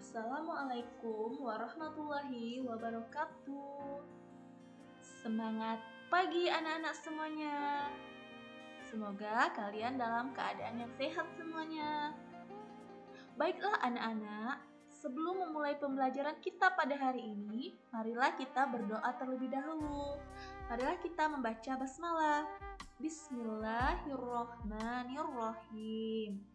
Assalamualaikum warahmatullahi wabarakatuh. Semangat pagi anak-anak semuanya. Semoga kalian dalam keadaan yang sehat semuanya. Baiklah anak-anak, sebelum memulai pembelajaran kita pada hari ini, marilah kita berdoa terlebih dahulu. Marilah kita membaca basmalah. Bismillahirrahmanirrahim.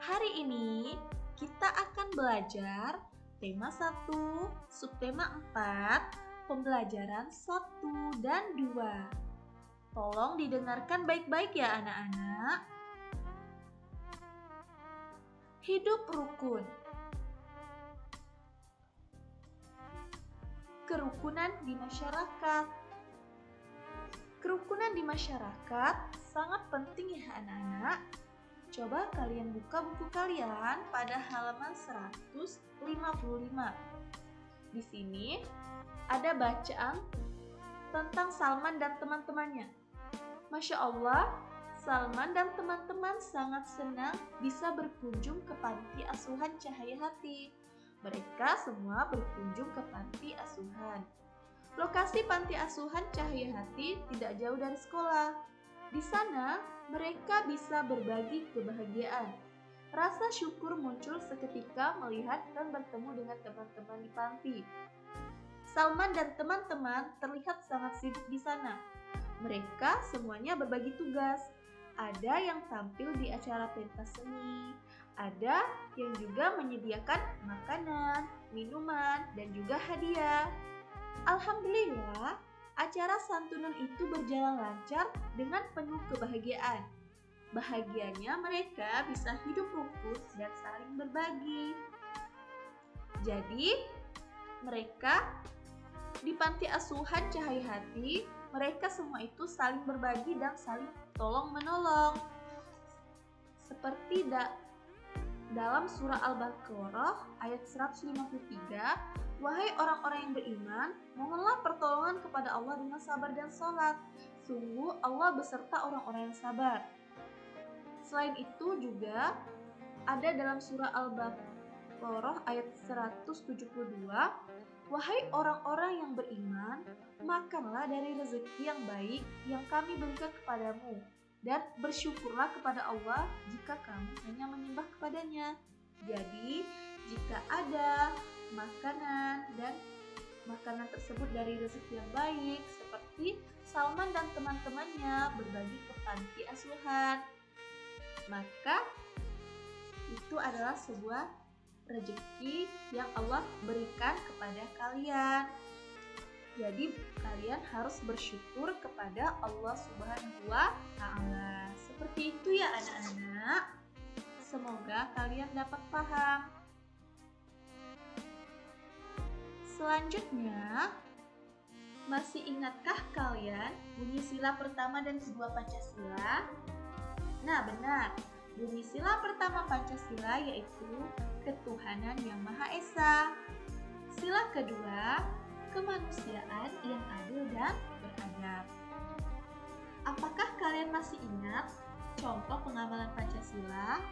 Hari ini kita akan belajar tema 1, subtema 4, pembelajaran 1 dan 2. Tolong didengarkan baik-baik ya anak-anak. Hidup rukun. Kerukunan di masyarakat. Kerukunan di masyarakat sangat penting ya anak-anak. Coba kalian buka buku kalian pada halaman 155. Di sini ada bacaan tentang Salman dan teman-temannya. Masya Allah, Salman dan teman-teman sangat senang bisa berkunjung ke panti asuhan Cahaya Hati. Mereka semua berkunjung ke panti asuhan. Lokasi panti asuhan Cahaya Hati tidak jauh dari sekolah. Di sana, mereka bisa berbagi kebahagiaan. Rasa syukur muncul seketika melihat dan bertemu dengan teman-teman di panti. Salman dan teman-teman terlihat sangat sibuk di sana. Mereka semuanya berbagi tugas. Ada yang tampil di acara pentas seni, ada yang juga menyediakan makanan, minuman, dan juga hadiah. Alhamdulillah, acara santunan itu berjalan lancar dengan penuh kebahagiaan. Bahagianya mereka bisa hidup rukun dan saling berbagi. Jadi, mereka di panti asuhan Cahaya Hati, mereka semua itu saling berbagi dan saling tolong-menolong. Seperti dalam surah Al-Baqarah ayat 153, wahai orang-orang yang beriman, mohonlah pertolongan kepada Allah dengan sabar dan sholat. Sungguh Allah beserta orang-orang yang sabar. Selain itu juga ada dalam surah Al-Baqarah ayat 172, wahai orang-orang yang beriman, makanlah dari rezeki yang baik yang kami berikan kepadamu, dan bersyukurlah kepada Allah jika kamu hanya menyembah kepadanya. Jadi, jika ada makanan dan makanan tersebut dari rezeki yang baik, seperti Salman dan teman-temannya berbagi ke panti asuhan, maka itu adalah sebuah rezeki yang Allah berikan kepada kalian. Jadi kalian harus bersyukur kepada Allah Subhanahu wa Ta'ala. Seperti itu ya anak-anak. Semoga kalian dapat paham. Selanjutnya, masih ingatkah kalian bunyi sila pertama dan kedua Pancasila? Nah benar, bunyi sila pertama Pancasila yaitu ketuhanan yang Maha Esa. Sila kedua, kemanusiaan yang adil dan beradab. Apakah kalian masih ingat contoh pengamalan Pancasila?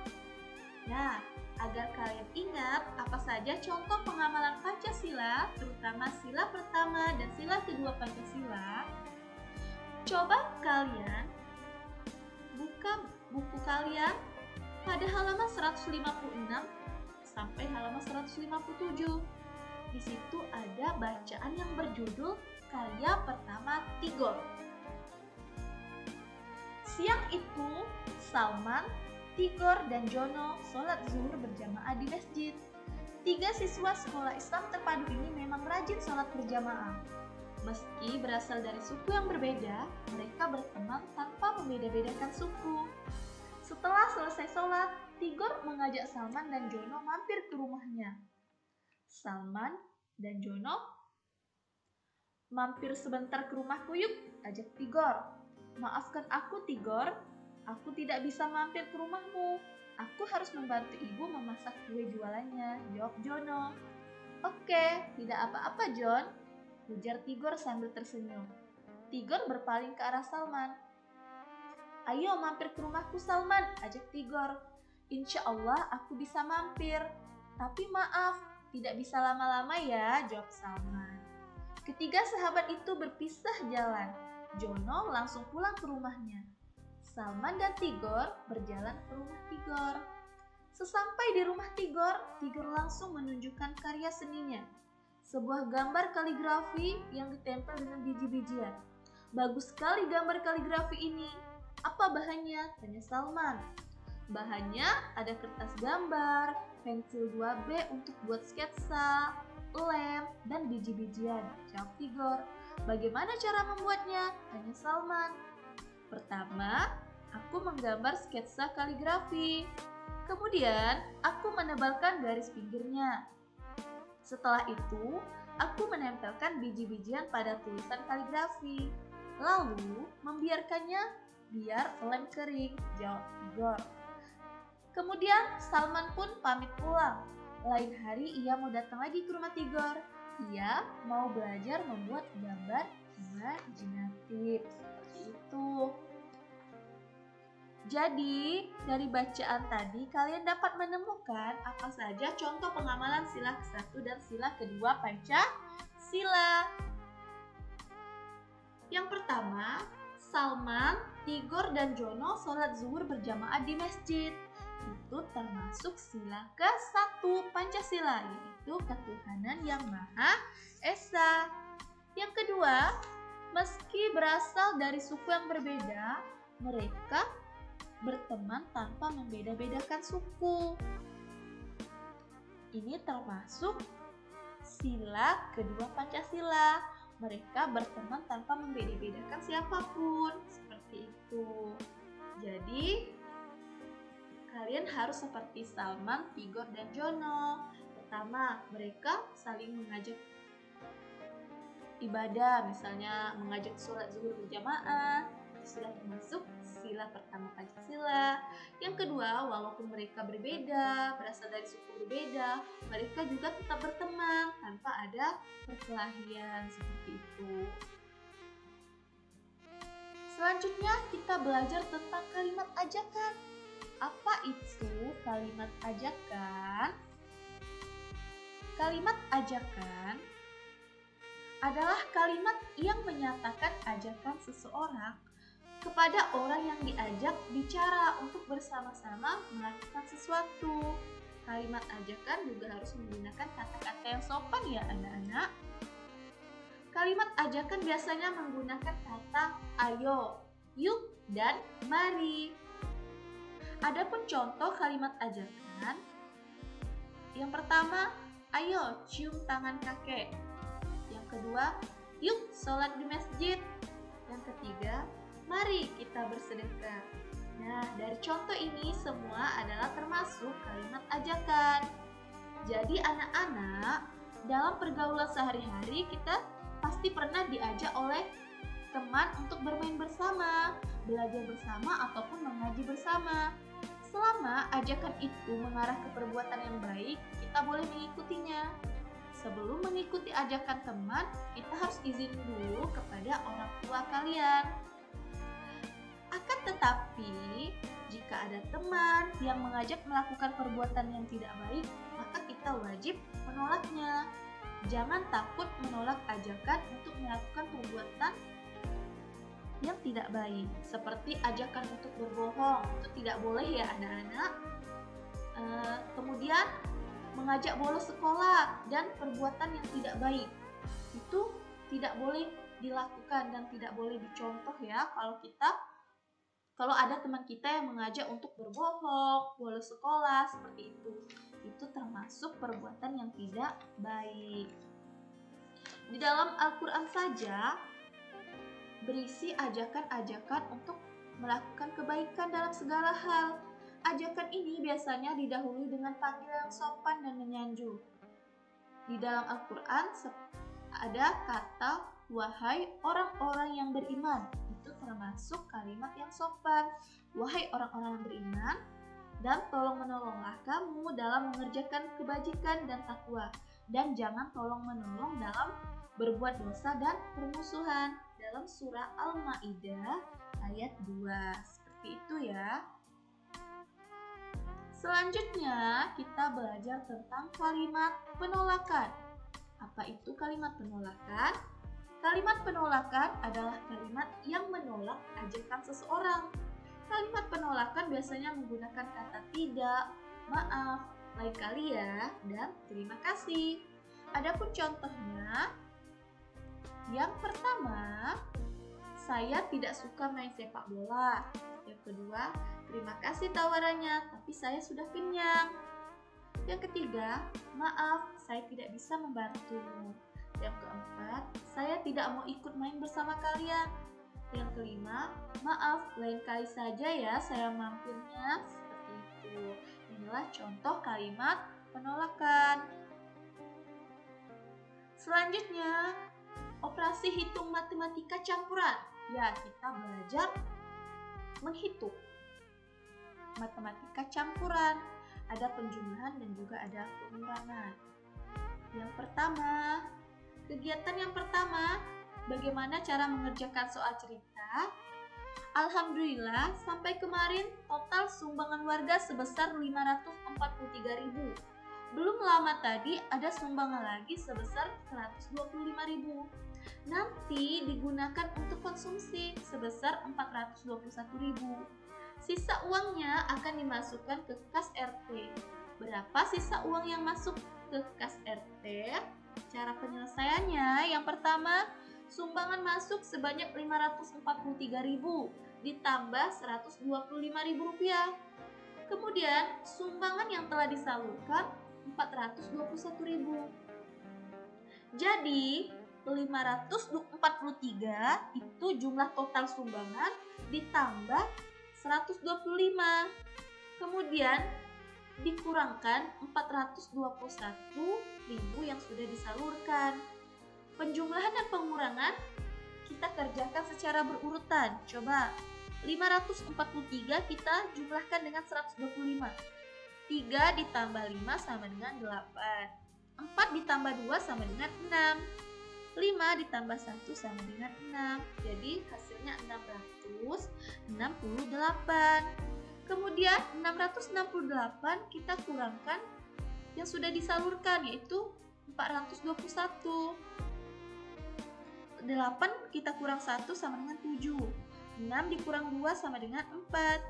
Nah, agar kalian ingat apa saja contoh pengamalan Pancasila, terutama sila pertama dan sila kedua Pancasila, coba kalian buka buku kalian pada halaman 156 sampai halaman 157. Di situ ada bacaan yang berjudul Karya Pertama Tigor. Siang itu, Salman, Tigor, dan Jono sholat zuhur berjamaah di masjid. 3 siswa sekolah Islam terpadu ini memang rajin sholat berjamaah. Meski berasal dari suku yang berbeda, mereka berteman tanpa membeda-bedakan suku. Setelah selesai sholat, Tigor mengajak Salman dan Jono mampir ke rumahnya. Salman dan Jono, mampir sebentar ke rumahku yuk, ajak Tigor. Maafkan aku Tigor, aku tidak bisa mampir ke rumahmu. Aku harus membantu ibu memasak kue jualannya, jawab Jono. Oke, tidak apa-apa John, ujar Tigor sambil tersenyum. Tigor berpaling ke arah Salman. Ayo mampir ke rumahku Salman, ajak Tigor. Insya Allah aku bisa mampir. Tapi maaf, tidak bisa lama-lama ya, jawab Salman. Ketiga sahabat itu berpisah jalan. Jono langsung pulang ke rumahnya. Salman dan Tigor berjalan ke rumah Tigor. Sesampai di rumah Tigor, Tigor langsung menunjukkan karya seninya. Sebuah gambar kaligrafi yang ditempel dengan biji-bijian. Bagus sekali gambar kaligrafi ini. Apa bahannya? Tanya Salman. Bahannya ada kertas gambar, pensil 2B untuk buat sketsa, lem, dan biji-bijian, jawab Tigor. Bagaimana cara membuatnya? Tanya Salman. Pertama, aku menggambar sketsa kaligrafi. Kemudian, aku menebalkan garis pinggirnya. Setelah itu, aku menempelkan biji-bijian pada tulisan kaligrafi. Lalu, membiarkannya biar lem kering, jawab Tigor. Kemudian, Salman pun pamit pulang. Lain hari, ia mau datang lagi ke rumah Tigor. Ia mau belajar membuat gambar imajinatif. Seperti itu. Jadi, dari bacaan tadi kalian dapat menemukan apa saja contoh pengamalan sila ke-1 dan sila kedua Pancasila. Yang pertama, Salman, Tigor, dan Jono sholat zuhur berjamaah di masjid. Itu termasuk sila ke-1 Pancasila, yaitu ketuhanan yang Maha Esa. Yang kedua, meski berasal dari suku yang berbeda, mereka berteman tanpa membeda-bedakan suku. Ini termasuk sila kedua Pancasila. Mereka berteman tanpa membeda-bedakan siapapun. Seperti itu. Jadi, kalian harus seperti Salman, Tigor, dan Jono. Pertama, mereka saling mengajak ibadah, misalnya mengajak sholat zuhur berjamaah. Sudah termasuk sila pertama Pancasila. Yang kedua, walaupun mereka berbeda, berasal dari suku berbeda, mereka juga tetap berteman tanpa ada perkelahian seperti itu. Selanjutnya kita belajar tentang kalimat ajakan. Apa itu kalimat ajakan? Kalimat ajakan adalah kalimat yang menyatakan ajakan seseorang kepada orang yang diajak bicara untuk bersama-sama melakukan sesuatu. Kalimat ajakan juga harus menggunakan kata-kata yang sopan ya anak-anak. Kalimat ajakan biasanya menggunakan kata ayo, yuk, dan mari. Adapun contoh kalimat ajakan, yang pertama, ayo cium tangan kakek. Yang kedua, yuk sholat di masjid. Yang ketiga, mari kita bersedekah. Nah, dari contoh ini semua adalah termasuk kalimat ajakan. Jadi anak-anak, dalam pergaulan sehari-hari kita pasti pernah diajak oleh teman untuk bermain bersama, belajar bersama, ataupun mengaji bersama. Selama ajakan itu mengarah ke perbuatan yang baik, kita boleh mengikutinya. Sebelum mengikuti ajakan teman, kita harus izin dulu kepada orang tua kalian. Akan tetapi, jika ada teman yang mengajak melakukan perbuatan yang tidak baik, maka kita wajib menolaknya. Jangan takut menolak ajakan untuk melakukan perbuatan yang tidak baik, seperti ajakan untuk berbohong. Itu tidak boleh ya anak-anak. Kemudian mengajak bolos sekolah dan perbuatan yang tidak baik, itu tidak boleh dilakukan dan tidak boleh dicontoh ya. Kalau ada teman kita yang mengajak untuk berbohong, bolos sekolah seperti itu termasuk perbuatan yang tidak baik. Di dalam Al-Quran saja berisi ajakan-ajakan untuk melakukan kebaikan dalam segala hal. Ajakan ini biasanya didahului dengan panggilan sopan dan menyanjung. Di dalam Al-Quran ada kata wahai orang-orang yang beriman. Itu termasuk kalimat yang sopan. Wahai orang-orang yang beriman, dan tolong-menolonglah kamu dalam mengerjakan kebajikan dan takwa. Dan jangan tolong-menolong dalam berbuat dosa dan permusuhan. Dalam surah Al-Ma'idah ayat 2. Seperti itu ya. Selanjutnya, kita belajar tentang kalimat penolakan. Apa itu kalimat penolakan? Kalimat penolakan adalah kalimat yang menolak ajakan seseorang. Kalimat penolakan biasanya menggunakan kata tidak, maaf, lain kali ya, dan terima kasih. Adapun contohnya, yang pertama, saya tidak suka main sepak bola. Yang kedua, terima kasih tawarannya, tapi saya sudah kenyang. Yang ketiga, maaf, saya tidak bisa membantumu. Yang keempat, saya tidak mau ikut main bersama kalian. Yang kelima, maaf, lain kali saja ya saya mampirnya. Seperti itu. Inilah contoh kalimat penolakan. Selanjutnya, operasi hitung matematika campuran. Ya, kita belajar menghitung matematika campuran. Ada penjumlahan dan juga ada pengurangan. Yang pertama, kegiatan yang pertama, bagaimana cara mengerjakan soal cerita? Alhamdulillah, sampai kemarin total sumbangan warga sebesar 543.000. Belum lama tadi ada sumbangan lagi sebesar 125.000. Nanti digunakan untuk konsumsi sebesar 421.000. Sisa uangnya akan dimasukkan ke kas RT. Berapa sisa uang yang masuk ke kas RT? Cara penyelesaiannya, yang pertama, sumbangan masuk sebanyak 543.000 ditambah 125.000 rupiah. Kemudian, sumbangan yang telah disalurkan 421.000. Jadi, 543 itu jumlah total sumbangan ditambah 125. Kemudian dikurangkan 421.000 yang sudah disalurkan. Penjumlahan dan pengurangan kita kerjakan secara berurutan. Coba 543 kita jumlahkan dengan 125. 3 ditambah 5 sama dengan 8. 4 ditambah 2 sama dengan 6. 5 ditambah 1 sama dengan 6. Jadi hasilnya 668. Kemudian 668 kita kurangkan yang sudah disalurkan, yaitu 421. 8 kita kurang 1 sama dengan 7. 6 dikurang 2 sama dengan 4.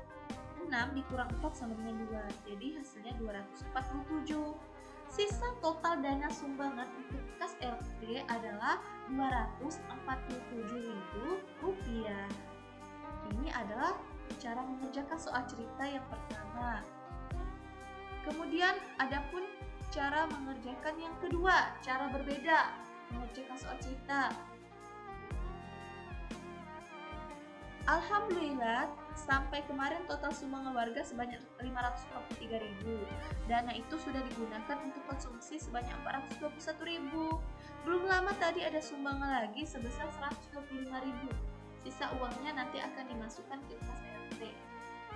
6 dikurang 4 sama dengan 2. Jadi hasilnya 247. Sisa total dana sumbangan untuk kas RT adalah 247.000 rupiah. Ini adalah cara mengerjakan soal cerita yang pertama. Kemudian adapun cara mengerjakan yang kedua, cara berbeda mengerjakan soal cerita. Alhamdulillah, sampai kemarin total sumbangan warga sebanyak 543.000. Dana itu sudah digunakan untuk konsumsi sebanyak 421.000. Belum lama tadi ada sumbangan lagi sebesar 125.000. Sisa uangnya nanti akan dimasukkan ke kas RT.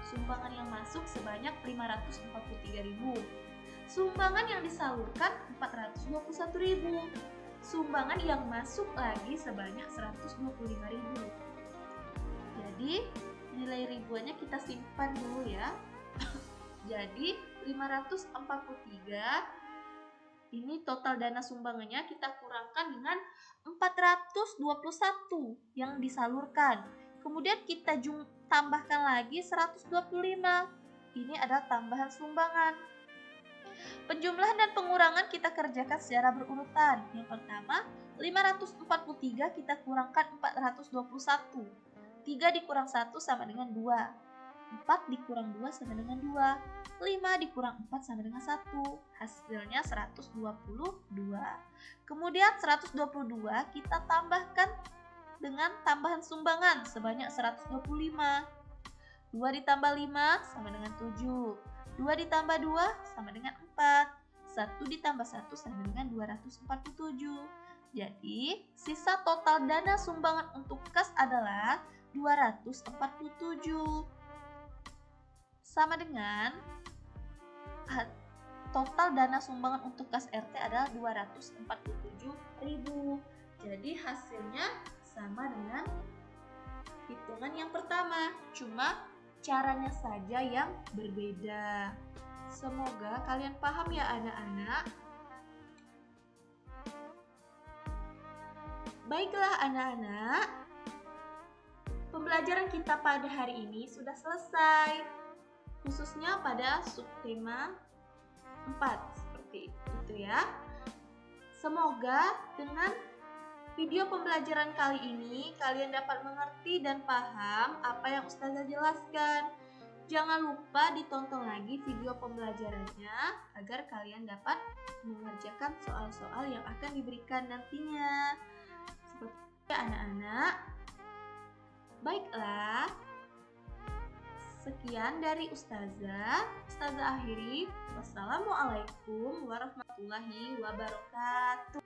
Sumbangan yang masuk sebanyak 543.000. Sumbangan yang disalurkan 421.000. Sumbangan yang masuk lagi sebanyak 125.000. Jadi nilai ribuannya kita simpan dulu ya. Jadi 543 ini total dana sumbangannya kita kurangkan dengan 421 yang disalurkan. Kemudian kita tambahkan lagi 125. Ini adalah tambahan sumbangan. Penjumlahan dan pengurangan kita kerjakan secara berurutan. Yang pertama, 543 kita kurangkan 421. 3 dikurang 1 sama dengan 2. 4 dikurang 2 sama dengan 2. 5 dikurang 4 sama dengan 1. Hasilnya 122. Kemudian 122 kita tambahkan dengan tambahan sumbangan sebanyak 125. 2 ditambah 5 sama dengan 7. 2 ditambah 2 sama dengan 4. 1 ditambah 1 sama dengan 247. Jadi, sisa total dana sumbangan untuk kas adalah 247. Sama dengan total dana sumbangan untuk kas RT adalah 247.000. Jadi hasilnya sama dengan hitungan yang pertama, cuma caranya saja yang berbeda. Semoga kalian paham ya anak-anak. Baiklah anak-anak, pembelajaran kita pada hari ini sudah selesai, khususnya pada subtema 4 seperti itu ya. Semoga dengan video pembelajaran kali ini kalian dapat mengerti dan paham apa yang Ustazah jelaskan. Jangan lupa ditonton lagi video pembelajarannya agar kalian dapat mengerjakan soal-soal yang akan diberikan nantinya. Seperti anak-anak. Baiklah. Sekian dari Ustazah. Ustazah akhiri. Wassalamualaikum warahmatullahi wabarakatuh.